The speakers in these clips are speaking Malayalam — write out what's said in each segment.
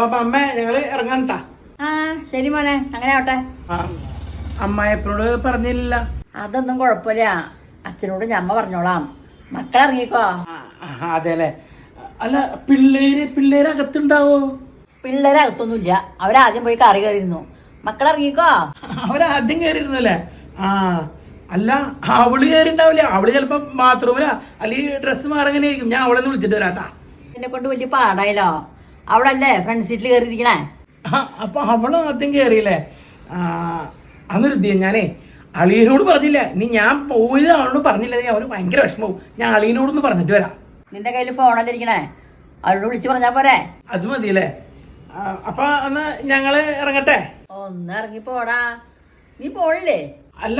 അമ്മ ഞങ്ങള് ഇറങ്ങണ്ടാ. ആ ശരി മോനെ, അങ്ങനെ ആവട്ടെ. അമ്മായപ്പനോട് പറഞ്ഞില്ല? അതൊന്നും കുഴപ്പമില്ല, അച്ഛനോട് ഞമ്മ പറഞ്ഞോളാം. മക്കളിറങ്ങിക്കോ. അതെല്ലേ. അല്ല, പിള്ളേര് അകത്തുണ്ടാവോ? പിള്ളേരകത്തൊന്നുമില്ല, അവരാദ്യം പോയി കറി കയറിയിരുന്നു. മക്കളിറങ്ങിക്കോ. അവരാദ്യം കയറിയിരുന്നല്ലേ? അല്ല, അവള് കയറിണ്ടാവില്ല. അവള് ചിലപ്പോ ബാത്റൂമിലാ അല്ലെങ്കിൽ ഡ്രസ്സ് മാറങ്ങനെ ആയിരിക്കും. ഞാൻ അവളെ വിളിച്ചിട്ട് വരാട്ടാ. എന്നെ കൊണ്ട് വലിയ പാടായല്ലോ. അവളല്ലേ ഫ്രണ്ട് സീറ്റിൽ കയറിയിരിക്കണേ. അപ്പൊ അവള് ആദ്യം കയറിയില്ലേ? അന്നൊരു ഞാനേ അളിയനോട് പറഞ്ഞില്ല. ഇനി ഞാൻ പോയത് അവളോട് പറഞ്ഞില്ല, അവന് ഭയങ്കര വിഷമവും. ഞാൻ അളിയനോടൊന്ന് പറഞ്ഞിട്ട് വരാം. നിന്റെ കയ്യിൽ ഫോണല്ലേ ഇരിക്കണേ, അവരോട് വിളിച്ചു പറഞ്ഞാ പോരെ? അത് മതിയല്ലേ? അപ്പൊ എന്നാ ഞങ്ങള് ഇറങ്ങട്ടെ. ഒന്ന് ഇറങ്ങി പോടാ. നീ പോണില്ലേ? അല്ല,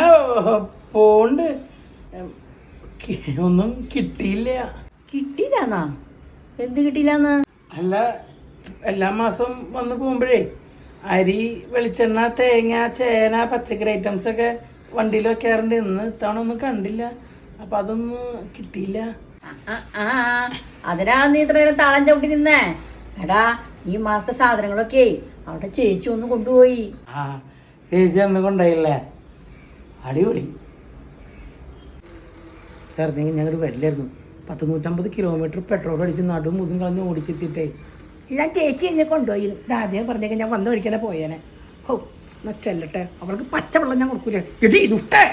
പോണ്ട്. ഒന്നും കിട്ടിയില്ല. കിട്ടിയില്ലാന്നാ? എന്ത് കിട്ടിയില്ലാന്ന്? അല്ല, എല്ലാ മാസം വന്ന് പോകുമ്പോഴേ അരി, വെളിച്ചെണ്ണ, തേങ്ങ, ചേന, പച്ചക്കറി ഐറ്റംസ് ഒക്കെ വണ്ടിയിൽ വെക്കാറുണ്ട്. ഇന്ന് ഇത്തവണ ഒന്നും കണ്ടില്ല. അപ്പൊ അതൊന്നും കിട്ടിയില്ല. അതിനാ നീ ഇത്ര നേരം താളം ചവിട്ടി നിന്നേ? എടാ, ഈ മാസത്തെ സാധനങ്ങളൊക്കെ അവിടെ ചേച്ചി ഒന്ന് കൊണ്ടുപോയി. ചേച്ചി അന്ന് കൊണ്ടായില്ലേ? അടിപൊളി. ഞങ്ങൾ വരില്ലായിരുന്നു. 150 കിലോമീറ്റർ പെട്രോൾ അടിച്ച് നടും മുതും കളഞ്ഞ് ഓടിച്ചെത്തിയിട്ടേ ഞാൻ ചേച്ചി എന്നെ കൊണ്ടുപോയി. ആദ്യം പറഞ്ഞേക്കെ ഞാൻ വന്ന വഴിക്കനെ പോയേനെ. ഓ, എന്നാ ചെല്ലട്ടെ. അവൾക്ക് പച്ചവെള്ളം ഞാൻ കൊടുക്കൂലേ. എടി ദുഷ്ടേ.